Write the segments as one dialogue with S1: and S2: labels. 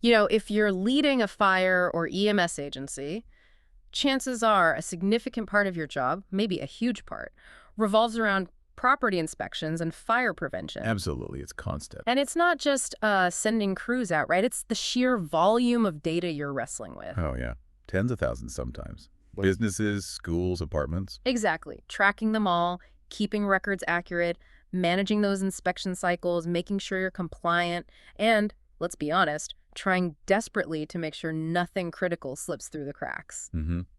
S1: If you're leading a fire or EMS agency, chances are a significant part of your job, maybe a huge part, revolves around property inspections and fire prevention.
S2: Absolutely, it's constant.
S1: And it's not just sending crews out, right? It's the sheer volume of data you're wrestling with.
S2: Oh, yeah. Tens of thousands sometimes. Businesses, schools, apartments.
S1: Exactly. Tracking them all, keeping records accurate, managing those inspection cycles, making sure you're compliant, and, let's be honest, trying desperately to make sure nothing critical slips through the cracks.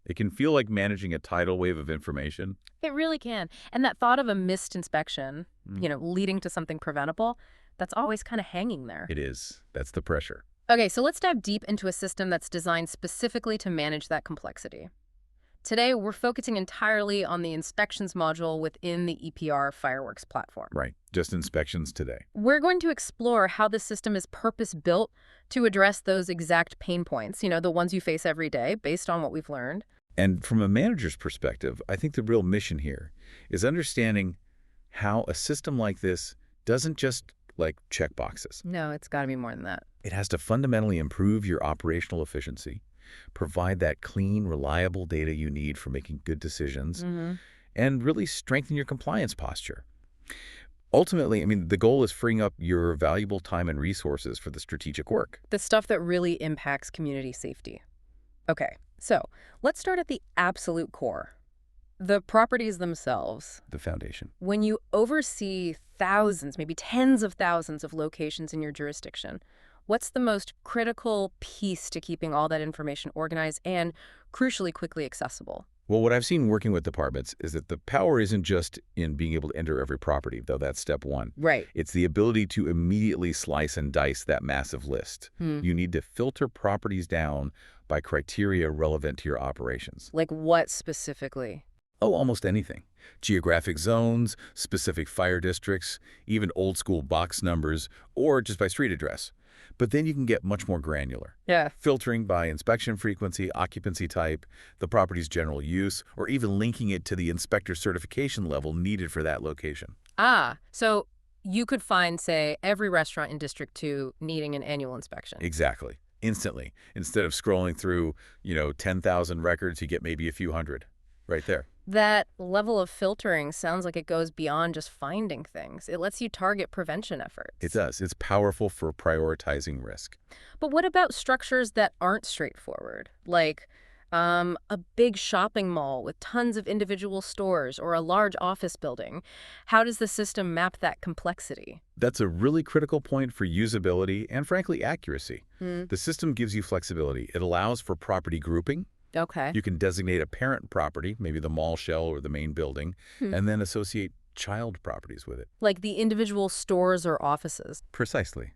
S2: It can feel like managing a tidal wave of information.
S1: It really can. And that thought of a missed inspection, leading to something preventable, that's always kind of hanging there.
S2: It is. That's the pressure.
S1: Okay, so let's dive deep into a system that's designed specifically to manage that complexity. Today, we're focusing entirely on the inspections module within the EPR FireWorks platform.
S2: Right. Just inspections today.
S1: We're going to explore how this system is purpose-built to address those exact pain points, the ones you face every day based on what we've learned.
S2: And from a manager's perspective, I think the real mission here is understanding how a system like this doesn't just check boxes.
S1: No, it's got to be more than that.
S2: It has to fundamentally improve your operational efficiency, provide that clean, reliable data you need for making good decisions, and really strengthen your compliance posture. Ultimately, the goal is freeing up your valuable time and resources for the strategic work.
S1: The stuff that really impacts community safety. Okay, so let's start at the absolute core. The properties themselves.
S2: The foundation.
S1: When you oversee thousands, maybe tens of thousands of locations in your jurisdiction, what's the most critical piece to keeping all that information organized and, crucially, quickly accessible?
S2: Well, what I've seen working with departments is that the power isn't just in being able to enter every property, though that's step one.
S1: Right.
S2: It's the ability to immediately slice and dice that massive list. You need to filter properties down by criteria relevant to your operations.
S1: Like what specifically?
S2: Oh, almost anything. Geographic zones, specific fire districts, even old school box numbers, or just by street address. But then you can get much more granular.
S1: Yeah.
S2: Filtering by inspection frequency, occupancy type, the property's general use, or even linking it to the inspector certification level needed for that location.
S1: So you could find, say, every restaurant in District 2 needing an annual inspection.
S2: Exactly. Instantly. Instead of scrolling through, 10,000 records, you get maybe a few hundred right there.
S1: That level of filtering sounds like it goes beyond just finding things. It lets you target prevention efforts.
S2: It does. It's powerful for prioritizing risk.
S1: But what about structures that aren't straightforward? Like a big shopping mall with tons of individual stores or a large office building. How does the system map that complexity?
S2: That's a really critical point for usability and, frankly, accuracy. The system gives you flexibility. It allows for property grouping.
S1: Okay.
S2: You can designate a parent property, maybe the mall shell or the main building, and then associate child properties with it.
S1: Like the individual stores or offices.
S2: Precisely.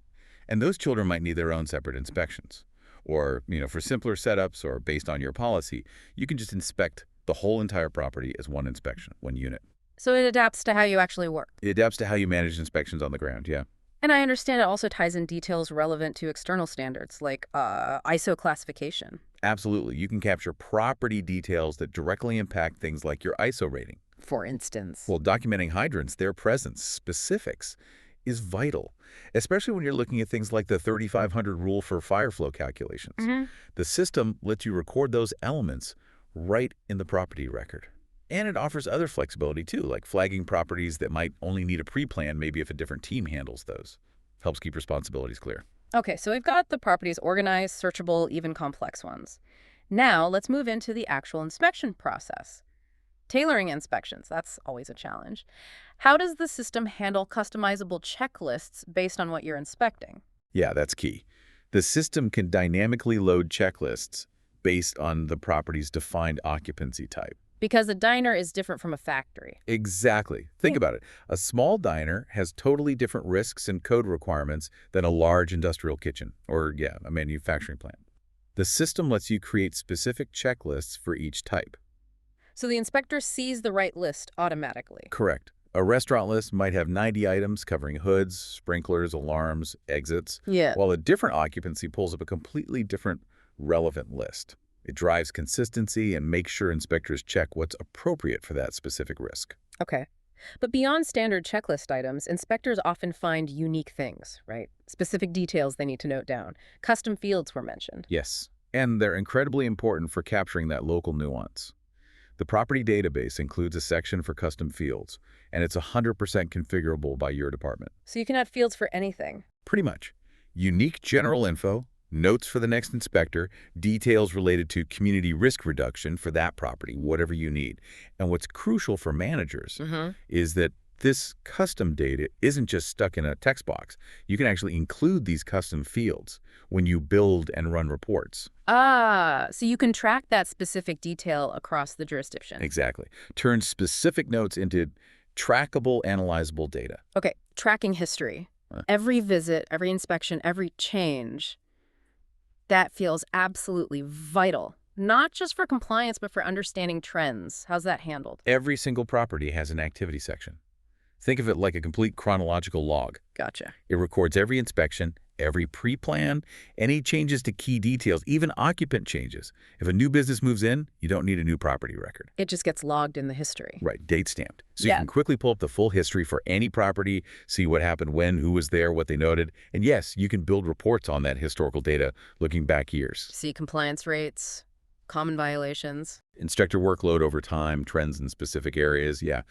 S2: And those children might need their own separate inspections. Or, for simpler setups or based on your policy, you can just inspect the whole entire property as one inspection, one unit.
S1: So it adapts to how you actually work.
S2: It adapts to how you manage inspections on the ground, yeah.
S1: And I understand it also ties in details relevant to external standards, like ISO classification.
S2: Absolutely. You can capture property details that directly impact things like your ISO rating.
S1: For instance.
S2: Well, documenting hydrants, their presence, specifics, is vital, especially when you're looking at things like the 3500 rule for fire flow calculations. The system lets you record those elements right in the property record. And it offers other flexibility, too, like flagging properties that might only need a pre-plan, maybe if a different team handles those. Helps keep responsibilities clear.
S1: Okay, so we've got the properties organized, searchable, even complex ones. Now, let's move into the actual inspection process. Tailoring inspections, that's always a challenge. How does the system handle customizable checklists based on what you're inspecting?
S2: Yeah, that's key. The system can dynamically load checklists based on the property's defined occupancy type.
S1: Because a diner is different from a factory.
S2: Exactly. Think about it. A small diner has totally different risks and code requirements than a large industrial kitchen or, a manufacturing plant. The system lets you create specific checklists for each type.
S1: So the inspector sees the right list automatically.
S2: Correct. A restaurant list might have 90 items covering hoods, sprinklers, alarms, exits, while a different occupancy pulls up a completely different relevant list. It drives consistency and makes sure inspectors check what's appropriate for that specific risk.
S1: Okay. But beyond standard checklist items, inspectors often find unique things, right? Specific details they need to note down. Custom fields were mentioned.
S2: Yes, and they're incredibly important for capturing that local nuance. The property database includes a section for custom fields, and it's 100% configurable by your department.
S1: So you can add fields for anything.
S2: Pretty much. Unique general info, notes for the next inspector, details related to community risk reduction for that property, whatever you need. And what's crucial for managers is that this custom data isn't just stuck in a text box. You can actually include these custom fields when you build and run reports.
S1: Ah, so you can track that specific detail across the jurisdiction.
S2: Exactly. Turn specific notes into trackable, analyzable data.
S1: Okay, tracking history. Every visit, every inspection, every change, that feels absolutely vital. Not just for compliance, but for understanding trends. How's that handled?
S2: Every single property has an activity section. Think of it like a complete chronological log.
S1: Gotcha.
S2: It records every inspection, every pre-plan, any changes to key details, even occupant changes. If a new business moves in, you don't need a new property record.
S1: It just gets logged in the history.
S2: Right, date stamped. So
S1: Yeah.
S2: you can quickly pull up the full history for any property, see what happened when, who was there, what they noted. And yes, you can build reports on that historical data looking back years.
S1: See compliance rates, common violations.
S2: Inspector workload over time, trends in specific areas, yeah.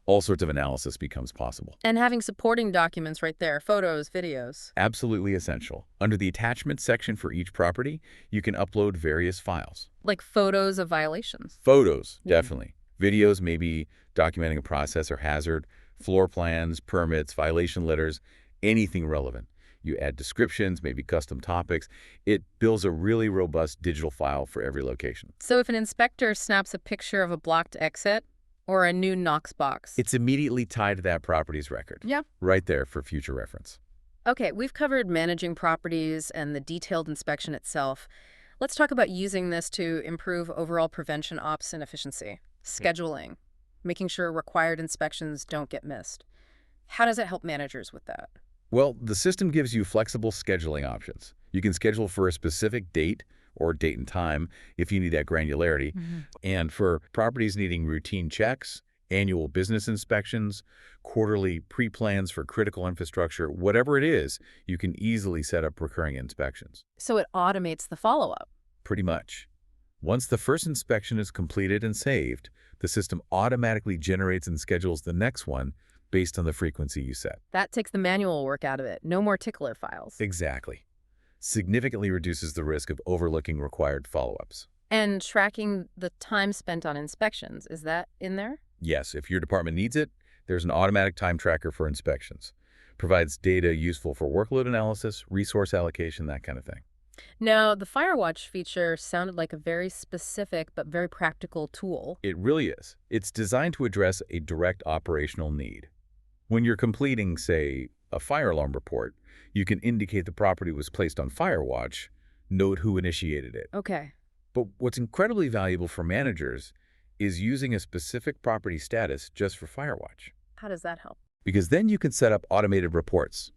S2: All sorts of analysis becomes possible.
S1: And having supporting documents right there, photos, videos.
S2: Absolutely essential. Under the attachment section for each property, you can upload various files.
S1: Like photos of violations.
S2: Photos, definitely. Videos, maybe documenting a process or hazard, floor plans, permits, violation letters, anything relevant. You add descriptions, maybe custom topics. It builds a really robust digital file for every location.
S1: So if an inspector snaps a picture of a blocked exit or a new Knox box.
S2: It's immediately tied to that property's record.
S1: Yeah.
S2: Right there for future reference.
S1: Okay, we've covered managing properties and the detailed inspection itself. Let's talk about using this to improve overall prevention ops and efficiency. Scheduling, making sure required inspections don't get missed. How does it help managers with that?
S2: Well, the system gives you flexible scheduling options. You can schedule for a specific date or date and time if you need that granularity. And for properties needing routine checks, annual business inspections, quarterly pre-plans for critical infrastructure, whatever it is, you can easily set up recurring inspections.
S1: So it automates the follow-up.
S2: Pretty much. Once the first inspection is completed and saved, the system automatically generates and schedules the next one based on the frequency you set.
S1: That takes the manual work out of it. No more tickler files.
S2: Exactly. Significantly reduces the risk of overlooking required follow-ups.
S1: And tracking the time spent on inspections, is that in there?
S2: Yes, if your department needs it, there's an automatic time tracker for inspections. Provides data useful for workload analysis, resource allocation, that kind of thing.
S1: Now, the Firewatch feature sounded like a very specific but very practical tool.
S2: It really is. It's designed to address a direct operational need. When you're completing, say, a fire alarm report, you can indicate the property was placed on Firewatch, note who initiated it.
S1: Okay.
S2: But what's incredibly valuable for managers is using a specific property status just for Firewatch.
S1: How does that help?
S2: Because then you can set up automated reports.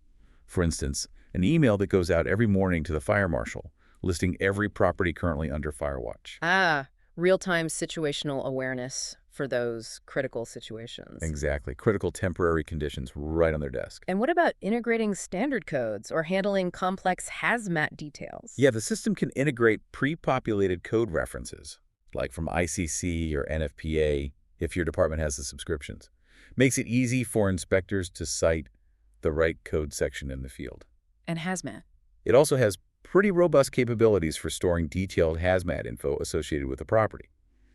S2: For instance, an email that goes out every morning to the fire marshal, listing every property currently under Firewatch.
S1: Ah, real-time situational awareness for those critical situations.
S2: Exactly. Critical temporary conditions right on their desk.
S1: And what about integrating standard codes or handling complex hazmat details?
S2: Yeah, the system can integrate pre-populated code references, like from ICC or NFPA, if your department has the subscriptions. Makes it easy for inspectors to cite the right code section in the field.
S1: And hazmat.
S2: It also has pretty robust capabilities for storing detailed hazmat info associated with the property.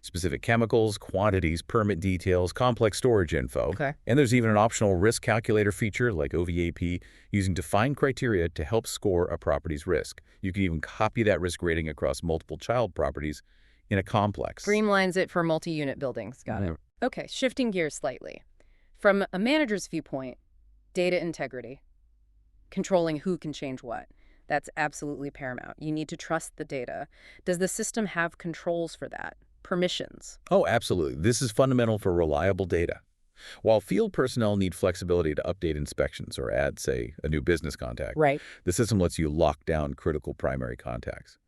S2: Specific chemicals, quantities, permit details, complex storage info.
S1: Okay.
S2: And there's even an optional risk calculator feature like OVAP using defined criteria to help score a property's risk. You can even copy that risk rating across multiple child properties in a complex.
S1: Streamlines it for multi-unit buildings. Got it. Okay, shifting gears slightly. From a manager's viewpoint, data integrity, controlling who can change what. That's absolutely paramount. You need to trust the data. Does the system have controls for that? Permissions?
S2: Oh, absolutely. This is fundamental for reliable data. While field personnel need flexibility to update inspections or add, say, a new business contact,
S1: Right.
S2: the system lets you lock down critical primary contacts.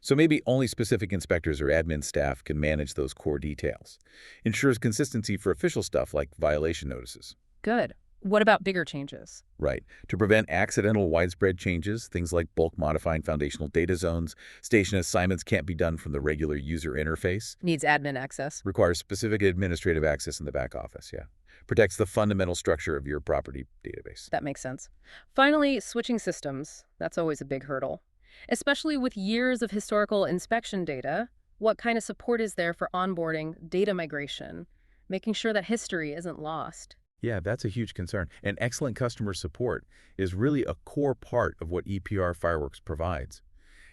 S2: So maybe only specific inspectors or admin staff can manage those core details. Ensures consistency for official stuff like violation notices.
S1: Good. What about bigger changes?
S2: Right. To prevent accidental widespread changes, things like bulk modifying foundational data zones, station assignments can't be done from the regular user interface.
S1: Needs admin access.
S2: Requires specific administrative access in the back office, yeah. Protects the fundamental structure of your property database.
S1: That makes sense. Finally, switching systems. That's always a big hurdle. Especially with years of historical inspection data, what kind of support is there for onboarding, data migration, making sure that history isn't lost?
S2: Yeah, that's a huge concern. And excellent customer support is really a core part of what EPR FireWorks provides.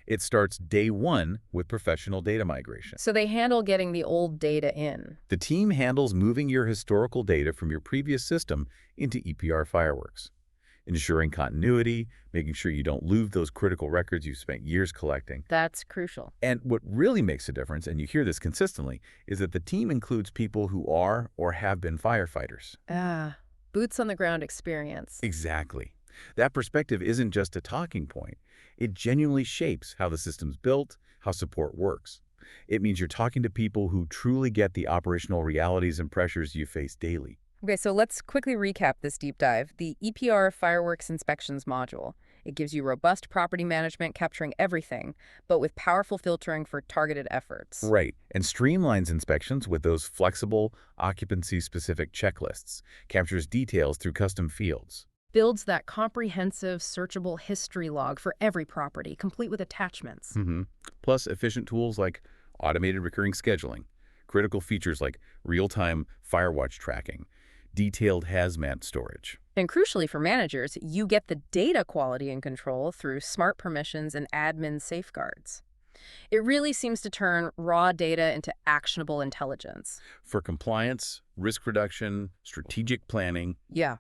S2: It starts day one with professional data migration.
S1: So they handle getting the old data in.
S2: The team handles moving your historical data from your previous system into EPR FireWorks, ensuring continuity, making sure you don't lose those critical records you've spent years collecting.
S1: That's crucial.
S2: And what really makes a difference, and you hear this consistently, is that the team includes people who are or have been firefighters.
S1: Boots on the ground experience.
S2: Exactly. That perspective isn't just a talking point. It genuinely shapes how the system's built, how support works. It means you're talking to people who truly get the operational realities and pressures you face daily.
S1: Okay, so let's quickly recap this deep dive. The EPR FireWorks Inspections module. It gives you robust property management capturing everything, but with powerful filtering for targeted efforts.
S2: Right, and streamlines inspections with those flexible, occupancy-specific checklists, captures details through custom fields.
S1: Builds that comprehensive, searchable history log for every property, complete with attachments.
S2: Plus efficient tools like automated recurring scheduling, critical features like real-time firewatch tracking, detailed hazmat storage.
S1: And crucially for managers, you get the data quality and control through smart permissions and admin safeguards. It really seems to turn raw data into actionable intelligence.
S2: For compliance, risk reduction, strategic planning,
S1: Yeah.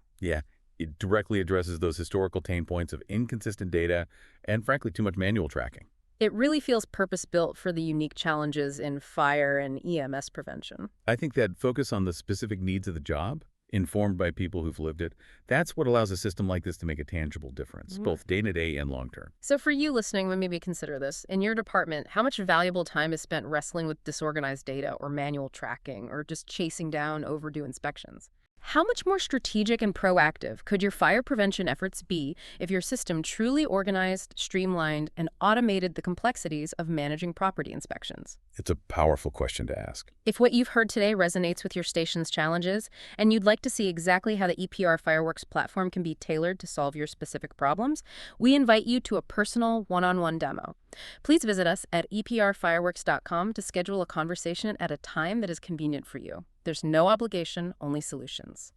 S2: it directly addresses those historical pain points of inconsistent data and, frankly, too much manual tracking.
S1: It really feels purpose-built for the unique challenges in fire and EMS prevention.
S2: I think that focus on the specific needs of the job, informed by people who've lived it, that's what allows a system like this to make a tangible difference, both day-to-day and long-term.
S1: So for you listening, maybe consider this. In your department, how much valuable time is spent wrestling with disorganized data or manual tracking or just chasing down overdue inspections? How much more strategic and proactive could your fire prevention efforts be if your system truly organized, streamlined, and automated the complexities of managing property inspections?
S2: It's a powerful question to ask.
S1: If what you've heard today resonates with your station's challenges, and you'd like to see exactly how the EPR FireWorks platform can be tailored to solve your specific problems, we invite you to a personal one-on-one demo. Please visit us at eprfireworks.com to schedule a conversation at a time that is convenient for you. There's no obligation, only solutions.